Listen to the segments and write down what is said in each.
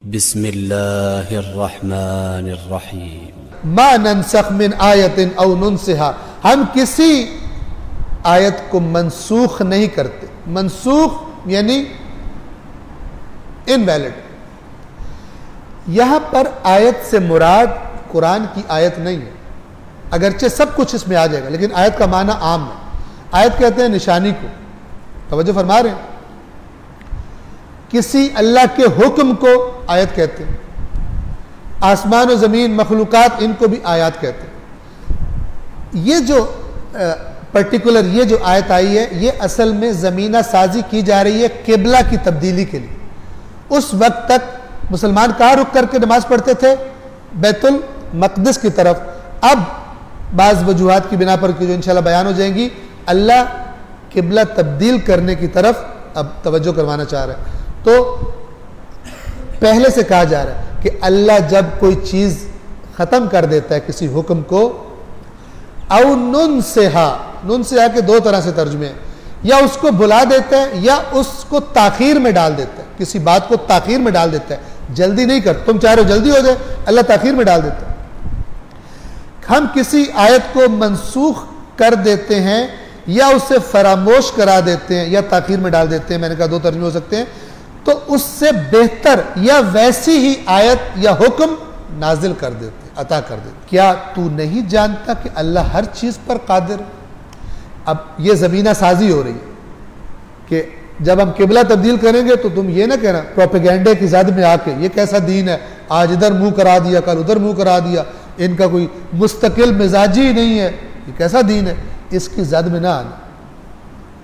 बिस्मिल्लाहिर्रहमानिर्रहीम। मा नंसख मिन आयतिन औ नुनसिहा, हम किसी आयत को मनसूख नहीं करते। मनसूख यानी इनवैलिड। यहां पर आयत से मुराद कुरान की आयत नहीं है, अगरचे सब कुछ इसमें आ जाएगा, लेकिन आयत का माना आम है। आयत कहते हैं निशानी को। तवज्जो फरमा रहे हैं? किसी अल्लाह के हुक्म को आयत कहते हैं। आसमान और ज़मीन, मखलूकात, इनको भी आयत कहते हैं। ये जो पर्टिकुलर ये जो आयत आई है, ये असल में ज़मीना साजी की जा रही है किबला की तब्दीली के लिए। उस वक्त तक मुसलमान कहाँ रुक करके नमाज पढ़ते थे? बैतुल मक़दिस की तरफ। अब बाज़ वजूहात की बिना पर जो इंशाल्लाह बयान हो जाएंगी, अल्लाह किबला तब्दील करने की तरफ अब तवज्जो करवाना चाह रहा है। तो पहले से कहा जा रहा है कि अल्लाह जब कोई चीज़ ख़त्म कर देता है किसी हुक्म को, औ नुनसिहा, नुनसिहा के दो तरह से तर्जुमे हैं, या उसको भुला देता है या उसको ताखीर में डाल देता है। किसी बात को ताखीर में डाल देता है, जल्दी नहीं कर, तुम चाह रहे हो जल्दी हो जाए, अल्लाह ताखीर में डाल देता है। हम किसी आयत को मनसूख कर देते हैं या उसे फरामोश करा देते हैं या ताखीर में डाल देते हैं। मैंने कहा दो तर्जुमे हो सकते हैं। तो उससे बेहतर या वैसी ही आयत या हुक्म नाजिल कर देते, अता कर देते। क्या तू नहीं जानता कि अल्लाह हर चीज पर कादिर? अब ये जमीना साजी हो रही है कि जब हम किबला तब्दील करेंगे तो तुम ये ना कहना प्रोपेगेंडे की जद में आके ये कैसा दीन है, आज इधर मुंह करा दिया, कल उधर मुंह करा दिया, इनका कोई मुस्तकिल मिजाजी ही नहीं है, ये कैसा दीन है, इसकी जद में ना आना।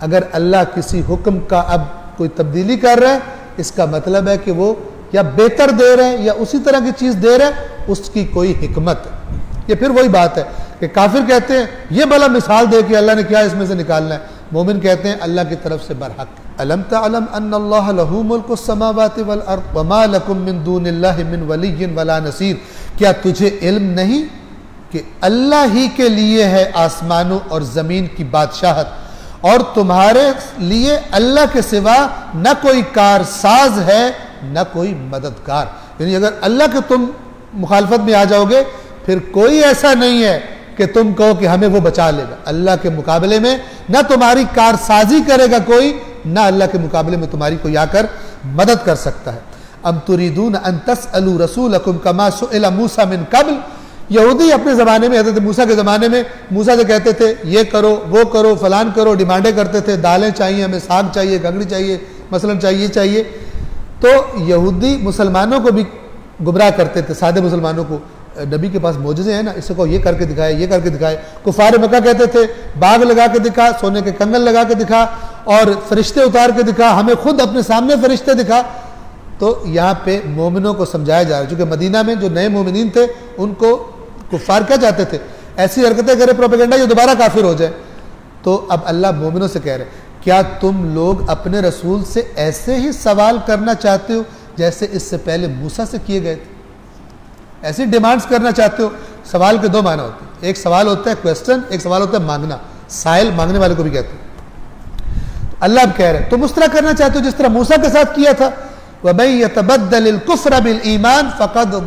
अगर अल्लाह किसी हुक्म का अब कोई तब्दीली कर रहा है, इसका मतलब है कि वो या बेहतर दे रहे हैं या उसी तरह की चीज दे रहे हैं, उसकी कोई हिकमत है। ये फिर वही बात है कि काफिर कहते हैं ये भला मिसाल दे कि अल्लाह ने क्या इसमें से निकालना है। मोमिन कहते हैं अल्लाह की तरफ से बरहक। अलम तअलम अन्नल्लाह लहू मुल्कुस समावाति वल अर्द वमा लकुम मिन दूनिल्लाहि मिन वलिय्यिन वला नसीर। क्या तुझे इल्म नहीं कि अल्लाह ही के लिए है आसमानों और जमीन की बादशाहत, और तुम्हारे लिए अल्लाह के सिवा न कोई कारसाज है न कोई मददगार। यानी अगर अल्लाह के तुम मुखालफत में आ जाओगे, फिर कोई ऐसा नहीं है कि तुम कहो कि हमें वो बचा लेगा। अल्लाह के मुकाबले में न तुम्हारी कारसाजी करेगा कोई, न अल्लाह के मुकाबले में तुम्हारी कोई आकर मदद कर सकता है। अम तुरीदून अन तसअलू रसूलकुम कमा सुइला मूसा मिन कब्ल। यहूदी अपने ज़माने में, हज़रत मूसा के ज़माने में मूसा से कहते थे ये करो वो करो फलान करो, डिमांडें करते थे, दालें चाहिए हमें, साग चाहिए, गंगड़ी चाहिए, मसलन चाहिए। तो यहूदी मुसलमानों को भी गुमराह करते थे, सादे मुसलमानों को। नबी के पास मोजज़े हैं ना, इससे को ये करके दिखाए, ये करके दिखाए। कुफार मक्का कहते थे बाग लगा के दिखा, सोने के कंगन लगा के दिखा, और फरिश्ते उतार के दिखा, हमें खुद अपने सामने फरिश्ते दिखा। तो यहाँ पे मोमिनों को समझाया जा रहा है, चूँकि मदीना में जो नए मोमिनीन थे उनको कुफार क्या चाहते थे, ऐसी हरकतें करे प्रोपेगेंडा जो दोबारा काफिर हो जाए। तो अब अल्लाह मोमिनों से कह रहे क्या तुम लोग अपने रसूल से ऐसे ही सवाल करना चाहते हो जैसे इससे पहले मूसा से किए गए थे? ऐसी डिमांड्स करना चाहते हो? सवाल के दो माना होते हैं, एक सवाल होता है क्वेश्चन, एक सवाल होता है मांगना। साइल मांगने वाले को भी कहते हैं। तो अल्लाह अब कह रहे तुम उस तरह करना चाहते हो जिस तरह मूसा के साथ किया था। वमन यतबद्दलिल कुफ्र बिल ईमान फक़द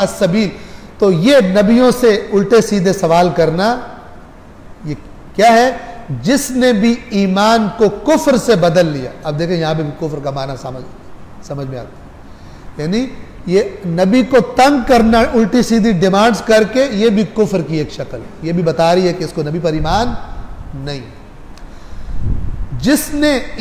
अस्सबील। तो ये नबियों से उल्टे सीधे सवाल करना ये क्या है? जिसने भी ईमान को कुफ्र से बदल लिया। अब देखें यहां पे भी कुफ्र का माना समझ में आता है, यानी ये नबी को तंग करना, उल्टी सीधी डिमांड्स करके, ये भी कुफ्र की एक शक्ल है। ये भी बता रही है कि इसको नबी पर ईमान नहीं। जिसने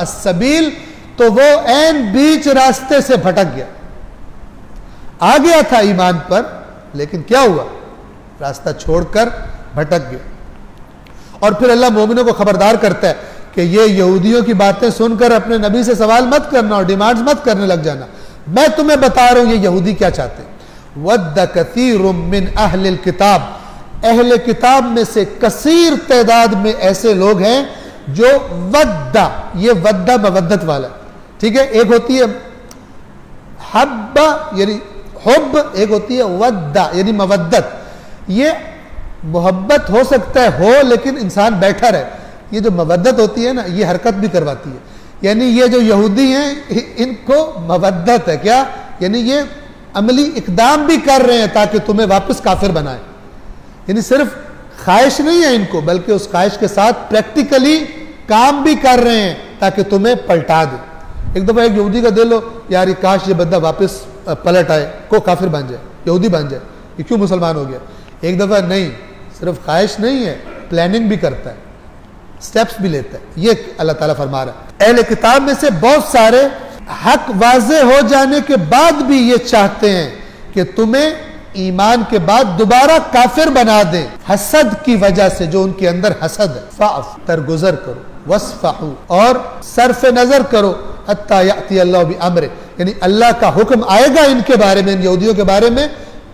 अस्सबील, तो वो ऐन बीच रास्ते से भटक गया। आ गया था ईमान पर, लेकिन क्या हुआ? रास्ता छोड़कर भटक गया। और फिर अल्लाह मोमिनों को खबरदार करता है कि ये यहूदियों की बातें सुनकर अपने नबी से सवाल मत करना और डिमांड्स मत करने लग जाना। मैं तुम्हें बता रहा हूं ये यहूदी क्या चाहते हैं। वद्द कसीरुम मिन अहलिल किताब, अहले किताब में से कसीर तादाद में ऐसे लोग हैं जो वद्दा, ये वद्दा मवद्दत वाला, ठीक है। एक होती है हब्बा यानी हुब, एक होती है वद्दा यानी मवद्दत। ये मोहब्बत हो सकता है हो, लेकिन इंसान बैठा रहे। ये जो मवद्दत होती है ना, ये हरकत भी करवाती है। यानी ये जो यहूदी हैं इनको मवद्दत है क्या, यानी ये अमली इकदाम भी कर रहे हैं ताकि तुम्हें वापस काफिर बनाए। यानी सिर्फ ख्वाहिश नहीं है इनको, बल्कि उस ख्वाहिश के साथ प्रैक्टिकली काम भी कर रहे हैं ताकि तुम्हें पलटा दे। एक दफा एक यहूदी का दिल हो यार ये काश ये बंदा वापस पलट आए, को काफिर बन जाए, यहूदी बन जाए, ये क्यों मुसलमान हो गया। एक दफा नहीं, सिर्फ ख्वाहिश नहीं है, प्लानिंग भी करता है, स्टेप्स भी लेता है। ये अल्लाह ताला फरमा रहा है। अहले किताब में से बहुत सारे हक वाज़े हो जाने के बाद भी ये चाहते हैं कि तुम्हें ईमान के बाद दोबारा काफिर बना दें, हसद की वजह से, जो उनके अंदर हसद है। फ़अफ़, दरगुजर करो, वस्फ़हू, और सरफ नजर करो, हत्ता याती अल्लाह बि अम्रे, यानी अल्लाह का हुक्म आएगा इनके बारे में, इन यहूदियों के बारे में,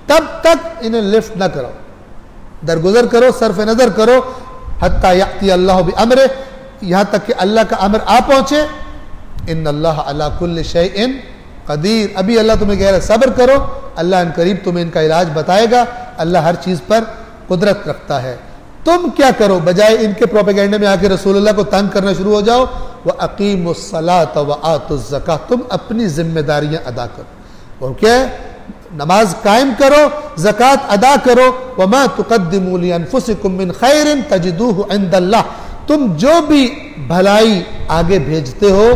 तब तक इन्हें लिफ्ट ना करो, दरगुजर करो, सरफ नजर करो, हत्ता याती अल्लाह बि अम्रे, यहां तक कि अल्लाह का अमर आ पहुंचे। इन्नल्लाह अला कुल्लि शैइन कदीर, अभी अल्लाह तुम्हें कह रहा है सब्र करो, अल्लाह अन करीब तुम्हें इनका इलाज बताएगा, अल्लाह हर चीज पर कुदरत रखता है। तुम क्या करो, बजाय इनके प्रोपेगेंडे में आके रसूलुल्लाह को तंग करना शुरू हो जाओ। व अकीमुस्सलात व आतुज़ ज़कात, तुम अपनी जिम्मेदारियां अदा करो, और क्या नमाज कायम करो, ज़कात अदा करो। वमा तुक़द्दिमू लिअन्फुसिकुम मिन खैरिन तजिदूहु इंदल्लाह, तुम जो भी भलाई आगे भेजते हो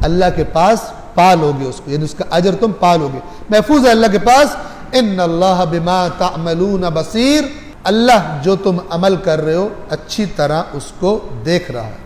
अल्लाह के पास पालोगे उसको, यानी उसका अजर तुम पालोगे, महफूज है अल्लाह के पास। इन्नल्लाह बिमा तामलून बसीर, अल्लाह जो तुम अमल कर रहे हो अच्छी तरह उसको देख रहा है।